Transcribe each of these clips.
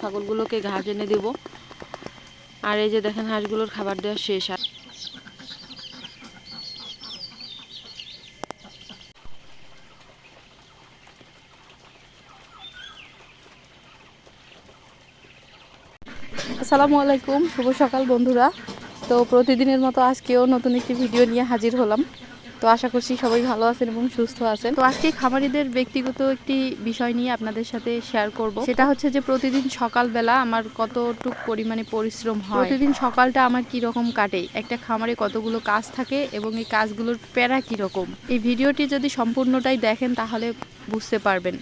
ছাগলগুলোকে ঘাস এনে দেব। আর এই যে দেখেন হাঁসগুলোর খাবার দেওয়া শেষ। আসসালামু আলাইকুম, শুভ সকাল বন্ধুরা। তো প্রতিদিনের মতো আজকেও নতুন একটি ভিডিও নিয়ে হাজির হলাম। তো আশা করছি সবাই ভালো আছেন এবং সুস্থ আছেন। তো আজকে খামারিদের ব্যক্তিগত একটি বিষয় নিয়ে আপনাদের সাথে শেয়ার করব। সেটা হচ্ছে যে প্রতিদিন সকালবেলা আমার কতটুক পরিমাণে পরিশ্রম হয়, প্রতিদিন সকালটা আমার কি রকম কাটে, একটা খামারে কতগুলো কাজ থাকে এবং এই কাজগুলোর প্যারা কি রকম। এই ভিডিওটি যদি সম্পূর্ণটাই দেখেন তাহলে বুঝতে পারবেন।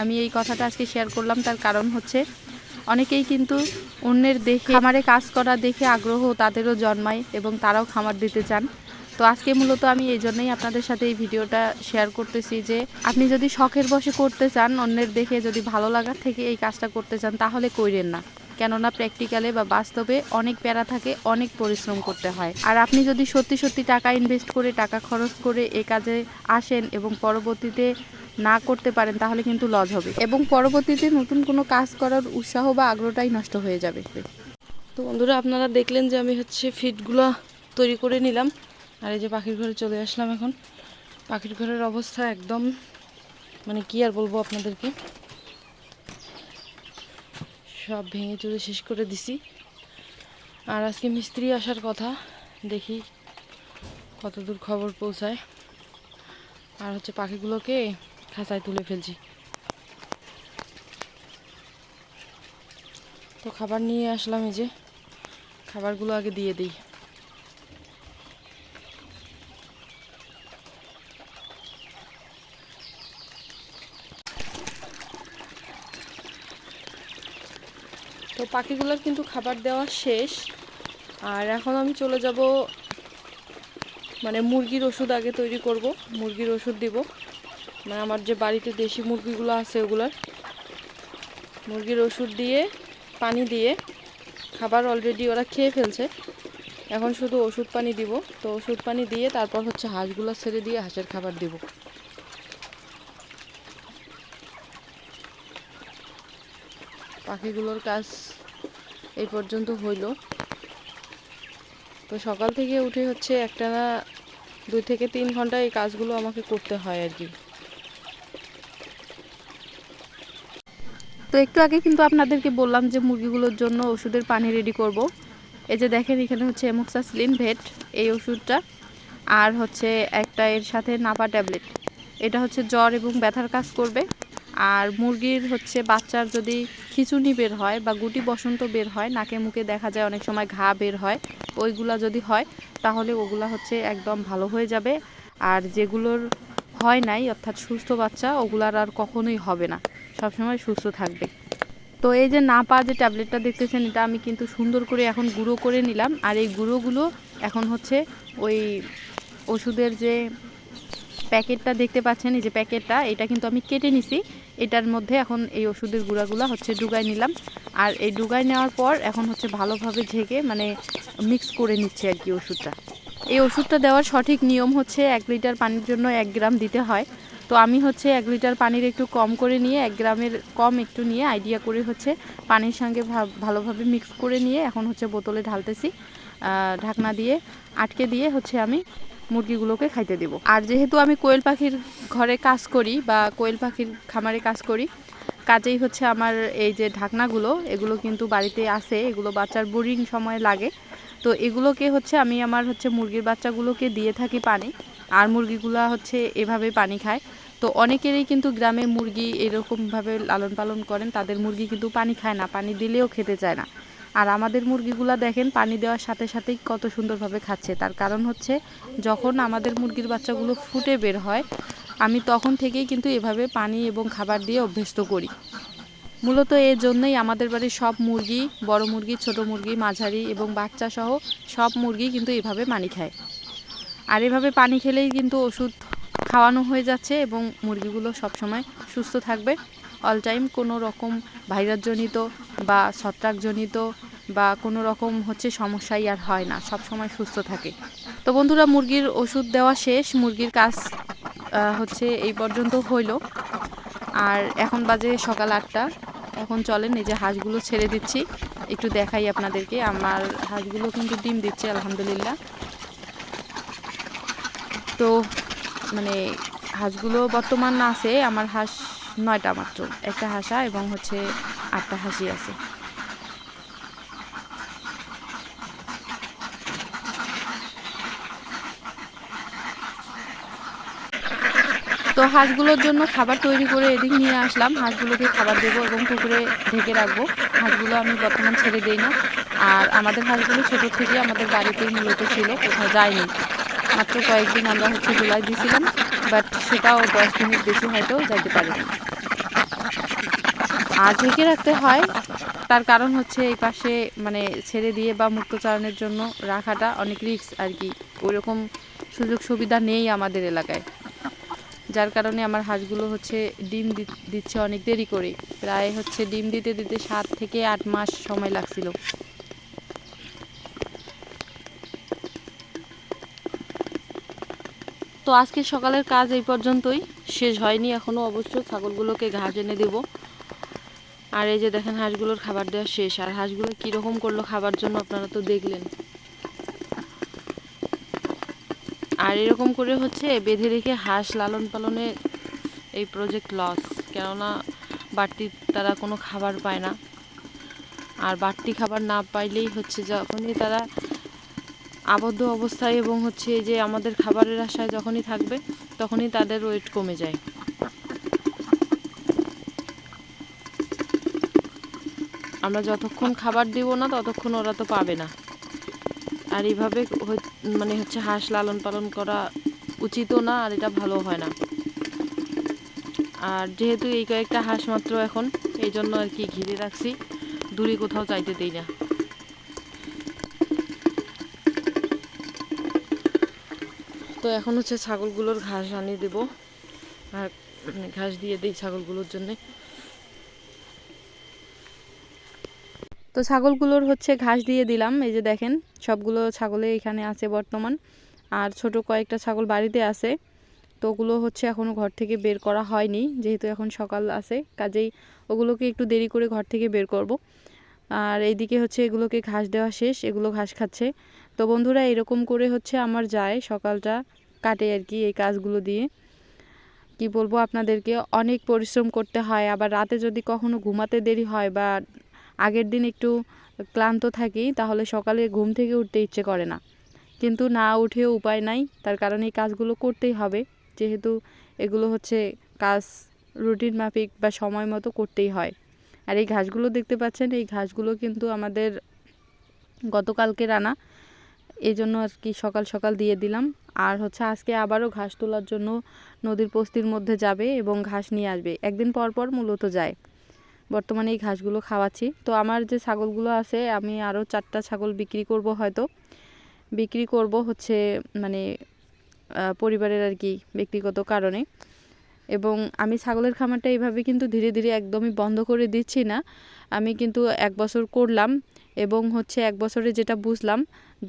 আমি এই কথাটা আজকে শেয়ার করলাম, তার কারণ হচ্ছে অনেকেই কিন্তু অন্যের দেখে খামারে কাজ করা দেখে আগ্রহ তাদেরও জন্মায় এবং তারাও খামার দিতে চান। তো আজকে মূলত আমি এই জন্যই আপনাদের সাথে এই ভিডিওটা শেয়ার করতেছি যে আপনি যদি শখের বশে করতে চান, অন্যের দেখে যদি ভালো লাগার থেকে এই কাজটা করতে চান তাহলে কইরেন না। কেননা প্র্যাকটিক্যালে বা বাস্তবে অনেক প্যারা থাকে, অনেক পরিশ্রম করতে হয়। আর আপনি যদি সত্যি সত্যি টাকা ইনভেস্ট করে, টাকা খরচ করে এই কাজে আসেন এবং পরবর্তীতে না করতে পারেন তাহলে কিন্তু লস হবে এবং পরবর্তীতে নতুন কোনো কাজ করার উৎসাহ বা আগ্রহটাই নষ্ট হয়ে যাবে। তো বন্ধুরা, আপনারা দেখলেন যে আমি ফিডগুলো তৈরি করে নিলাম। আর এই যে পাখির ঘরে চলে আসলাম। এখন পাখির ঘরের অবস্থা একদম কি আর বলবো আপনাদেরকে, সব ভেঙে চুরে শেষ করে দিছি। আর আজকে মিস্ত্রি আসার কথা, দেখি কতদূর খবর পৌঁছায়। আর পাখিগুলোকে খাঁচায় তুলে ফেলছি। তো খাবার নিয়ে আসলাম, এই যে খাবারগুলো আগে দিয়ে দিই। তো পাখিগুলোর কিন্তু খাবার দেওয়া শেষ। আর এখন আমি চলে যাব, মুরগির ওষুধ আগে তৈরি করব। মুরগির ওষুধ দিব, আমার যে বাড়িতে দেশি মুরগিগুলো আছে ওগুলার মুরগির ওষুধ দিয়ে, পানি দিয়ে, খাবার অলরেডি ওরা খেয়ে ফেলছে, এখন শুধু ওষুধ পানি দিব। তো ওষুধ পানি দিয়ে তারপর হাঁসগুলো ছেড়ে দিয়ে হাঁসের খাবার দিব। পাখিগুলোর কাজ এই পর্যন্ত হইল। তো সকাল থেকে উঠে একটানা 2 থেকে 3 ঘন্টা এই কাজগুলো আমাকে করতে হয় আর কি। তো একটু আগে কিন্তু আপনাদেরকে বললাম যে মুরগিগুলোর জন্য ওষুধের পানি রেডি করব। এই যে দেখেন, এখানে অ্যামোক্সাসিলিন ভেট এই ওষুধটা, আর একটা এর সাথে নাপা ট্যাবলেট। এটা জ্বর এবং ব্যথার কাজ করবে। আর মুরগির বাচ্চার যদি খিঁচুনি বের হয় বা গুটি বসন্ত বের হয়, নাকে মুখে দেখা যায় অনেক সময় ঘা বের হয়, ওইগুলা যদি হয় তাহলে ওগুলা একদম ভালো হয়ে যাবে। আর যেগুলোর হয় নাই, অর্থাৎ সুস্থ বাচ্চা, ওগুলার আর কখনোই হবে না, সবসময় সুস্থ থাকবে। তো এই যে নাপা যে ট্যাবলেটটা দেখতেছেন, এটা আমি কিন্তু সুন্দর করে এখন গুঁড়ো করে নিলাম। আর এই গুঁড়োগুলো এখন ওই ওষুধের যে প্যাকেটটা দেখতে পাচ্ছেন, এই যে প্যাকেটটা, এটা কিন্তু আমি কেটে নিছি। এটার মধ্যে এখন এই ওষুধের গুঁড়াগুলো ডুগাই নিলাম। আর এই ডুগাই নেওয়ার পর এখন ভালোভাবে ঝেঁকে মিক্স করে নিচ্ছে আর কি ওষুধটা। এই ওষুধটা দেওয়ার সঠিক নিয়ম 1 লিটার পানির জন্য 1 গ্রাম দিতে হয়। তো আমি 1 লিটার পানির একটু কম করে নিয়ে, 1 গ্রামের কম একটু নিয়ে আইডিয়া করে পানির সঙ্গে ভালোভাবে মিক্স করে নিয়ে এখন বোতলে ঢালতেছি। ঢাকনা দিয়ে আটকে দিয়ে আমি মুরগিগুলোকে খাইতে দেব। আর যেহেতু আমি কোয়েল পাখির ঘরে কাজ করি বা কোয়েল পাখির খামারে কাজ করি, কাজেই আমার এই যে ঢাকনাগুলো, এগুলো কিন্তু বাড়িতে আছে, এগুলো বাচ্চার বোরিং সময় লাগে। তো এগুলোকে আমি আমার মুরগির বাচ্চাগুলোকে দিয়ে থাকি পানি। আর মুরগিগুলো এভাবে পানি খায়। তো অনেকেরই কিন্তু গ্রামে মুরগি এরকমভাবে লালন পালন করেন, তাদের মুরগি কিন্তু পানি খায় না, পানি দিলেও খেতে চায় না। আর আমাদের মুরগিগুলো দেখেন পানি দেওয়ার সাথে সাথেই কত সুন্দরভাবে খাচ্ছে। তার কারণ যখন আমাদের মুরগির বাচ্চাগুলো ফুটে বের হয়, আমি তখন থেকেই কিন্তু এভাবে পানি এবং খাবার দিয়ে অভ্যস্ত করি। মূলত এর জন্যই আমাদের বাড়ির সব মুরগি, বড় মুরগি, ছোট মুরগি, মাঝারি এবং বাচ্চা সহ সব মুরগি কিন্তু এভাবে পানি খায়। আর এভাবে পানি খেলেই কিন্তু ওষুধ খাওয়ানো হয়ে যাচ্ছে এবং মুরগিগুলো সবসময় সুস্থ থাকবে। অল টাইম কোনো রকম ভাইরাসজনিত বা ছত্রাকজনিত বা কোনো রকম সমস্যাই আর হয় না, সবসময় সুস্থ থাকে। তো বন্ধুরা, মুরগির ওষুধ দেওয়া শেষ, মুরগির কাজ এই পর্যন্ত হইল। আর এখন বাজে সকাল 8টা। এখন চলেন এই যে হাঁসগুলো ছেড়ে দিচ্ছি, একটু দেখাই আপনাদেরকে। আমার হাঁসগুলো কিন্তু ডিম দিচ্ছে আলহামদুলিল্লাহ। তো মানে হাঁসগুলো বর্তমান আছে আমার হাঁস 9টা মাত্র, একটা হাঁসা এবং হচ্ছে 8টা হাঁসি আছে। তো হাঁসগুলোর জন্য খাবার তৈরি করে এদিক নিয়ে আসলাম, হাঁসগুলোকে খাবার দেবো এবং পুকুরে ঢেকে রাখবো। হাঁসগুলো আমি বর্তমান ছেড়ে দেই না। আর আমাদের হাঁসগুলো ছোটো থেকে আমাদের বাড়িতেই মূলত ছিল, কোথাও যায়নি। মাত্র কয়েকদিন আমরা হচ্ছে জুলাই দিয়েছিলাম, বাট সেটাও 10 দিনের বেশি হয়তো যাইতে পারেনি। আর ঢেকে রাখতে হয়, তার কারণ হচ্ছে এই পাশে মানে ছেড়ে দিয়ে বা মুক্তচারণের জন্য রাখাটা অনেক রিস্ক আর কি, ওইরকম সুযোগ সুবিধা নেই আমাদের এলাকায়। যার কারণে আমার হাঁসগুলো হচ্ছে ডিম দিচ্ছে অনেক দেরি করে, প্রায় হচ্ছে ডিম দিতে দিতে 7 থেকে 8 মাস সময় লাগছিল। তো আজকে সকালের কাজ এই পর্যন্তই, শেষ হয়নি এখনও অবশ্য। ছাগলগুলোকে ঘাস এনে দেব। আর এই যে দেখেন হাঁসগুলোর খাবার দেওয়া শেষ। আর হাঁসগুলো কীরকম করলো খাবার জন্য আপনারা তো দেখলেন। আর এরকম করে হচ্ছে বেঁধে রেখে হাঁস লালন পালনে এই প্রজেক্ট লস, কেননা বাড়তি তারা কোনো খাবার পায় না। আর বাড়তি খাবার না পাইলেই হচ্ছে যখনই তারা আবদ্ধ অবস্থায় এবং হচ্ছে এই যে আমাদের খাবারের আশায় যখনই থাকবে তখনই তাদের ওয়েট কমে যায়। আমরা যতক্ষণ খাবার দিব না ততক্ষণ ওরা তো পাবে না। আর এইভাবে মানে হচ্ছে হাঁস লালন পালন করা উচিতও না, আর এটা ভালো হয় না। আর যেহেতু এই কয়েকটা হাঁস মাত্র এখন, এই জন্য আর কি ঘিরে রাখছি, দূরে কোথাও চাইতে দিই না। তো এখন হচ্ছে ছাগলগুলোর ঘাস আনিয়ে দেব, আর ঘাস দিয়ে দিই ছাগলগুলোর জন্যে। তো ছাগলগুলোর হচ্ছে ঘাস দিয়ে দিলাম। এই যে দেখেন সবগুলো ছাগলে এখানে আছে বর্তমান, আর ছোট কয়েকটা ছাগল বাড়িতে আছে। তো ওগুলো হচ্ছে এখনও ঘর থেকে বের করা হয়নি, যেহেতু এখন সকাল আছে, কাজেই ওগুলোকে একটু দেরি করে ঘর থেকে বের করব। আর এইদিকে হচ্ছে এগুলোকে ঘাস দেওয়া শেষ, এগুলো ঘাস খাচ্ছে। তো বন্ধুরা এরকম করে হচ্ছে আমার যায় সকালটা কাটে আর কি, এই কাজগুলো দিয়ে। কি বলবো আপনাদেরকে, অনেক পরিশ্রম করতে হয়। আবার রাতে যদি কখনো ঘুমাতে দেরি হয় বা আগের দিন একটু ক্লান্ত থাকি, তাহলে সকালে ঘুম থেকে উঠতে ইচ্ছে করে না, কিন্তু না উঠেও উপায় নাই, তার কারণে এই কাজগুলো করতেই হবে। যেহেতু এগুলো হচ্ছে কাজ রুটিন মাফিক বা সময় মতো করতেই হয়। আর এই ঘাসগুলো দেখতে পাচ্ছেন, এই ঘাসগুলো কিন্তু আমাদের গতকালকে রানা, এই জন্য আর কি সকাল সকাল দিয়ে দিলাম। আর হচ্ছে আজকে আবারও ঘাস তোলার জন্য নদীর বস্তির মধ্যে যাবে এবং ঘাস নিয়ে আসবে, একদিন পর পর মূলত যায়। বর্তমানে এই ঘাসগুলো খাওয়াচ্ছি। তো আমার যে ছাগলগুলো আছে, আমি আরও 4টা ছাগল বিক্রি করব, হয়তো বিক্রি করব হচ্ছে মানে পরিবারের আর কি ব্যক্তিগত কারণে। এবং আমি ছাগলের খামারটা এইভাবে কিন্তু ধীরে ধীরে একদমই বন্ধ করে দিচ্ছি না। আমি কিন্তু 1 বছর করলাম এবং হচ্ছে 1 বছরে যেটা বুঝলাম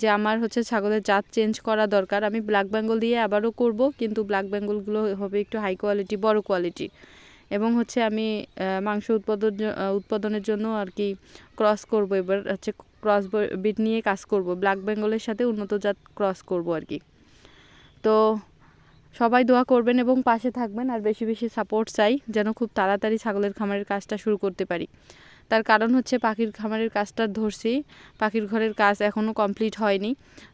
যে আমার হচ্ছে ছাগলের জাত চেঞ্জ করা দরকার। আমি ব্ল্যাক বেঙ্গল দিয়ে আবারও করব, কিন্তু ব্ল্যাক বেঙ্গলগুলো হবে একটু হাই কোয়ালিটি, বড় কোয়ালিটি। এবং হচ্ছে আমি মাংস উৎপাদনের জন্য আর কি ক্রস করব, এবার হচ্ছে ক্রস বিট নিয়ে কাজ করব, ব্ল্যাক বেঙ্গলের সাথে উন্নত জাত ক্রস করব আর কি। তো সবাই দোয়া করবেন এবং পাশে থাকবেন, আর বেশি বেশি সাপোর্ট চাই যেন খুব তাড়াতাড়ি ছাগলের খামারের কাজটা শুরু করতে পারি। তার কারণ হচ্ছে পাখির খামারের কাজটা ধরছি, পাখির ঘরের কাজ এখনও কমপ্লিট হয়নি।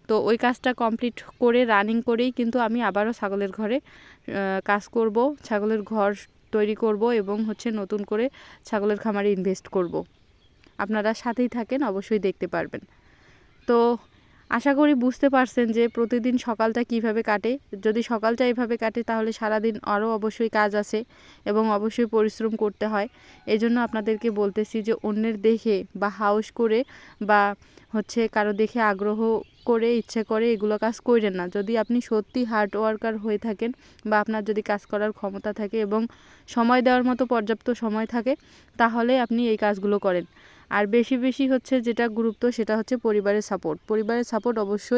তো ওই কাজটা কমপ্লিট করে রানিং করেই কিন্তু আমি আবারও ছাগলের ঘরে কাজ করব, ছাগলের ঘর তৈরি করব এবং হচ্ছে নতুন করে ছাগলের খামারে ইনভেস্ট করব। আপনারা সাথেই থাকেন, অবশ্যই দেখতে পারবেন। তো আশা করি বুঝতে পারছেন যে প্রতিদিন সকালটা কিভাবে কাটে। যদি সকালটা এভাবে কাটে তাহলে সারাদিন আরও অবশ্যই কাজ আছে এবং অবশ্যই পরিশ্রম করতে হয়। এজন্য আপনাদেরকে বলতেছি যে অন্যের দেখে বা হাউস করে বা হচ্ছে কারো দেখে আগ্রহ করে ইচ্ছে করে এগুলো কাজ করেন না। যদি আপনি সত্যি হার্ড ওয়ার্কার হয়ে থাকেন বা আপনার যদি কাজ করার ক্ষমতা থাকে এবং সময় দেওয়ার মতো পর্যাপ্ত সময় থাকে, তাহলে আপনি এই কাজগুলো করেন। আর বেশি বেশি হচ্ছে যেটা গুরুত্ব, সেটা হচ্ছে পরিবারের সাপোর্ট। পরিবারের সাপোর্ট অবশ্যই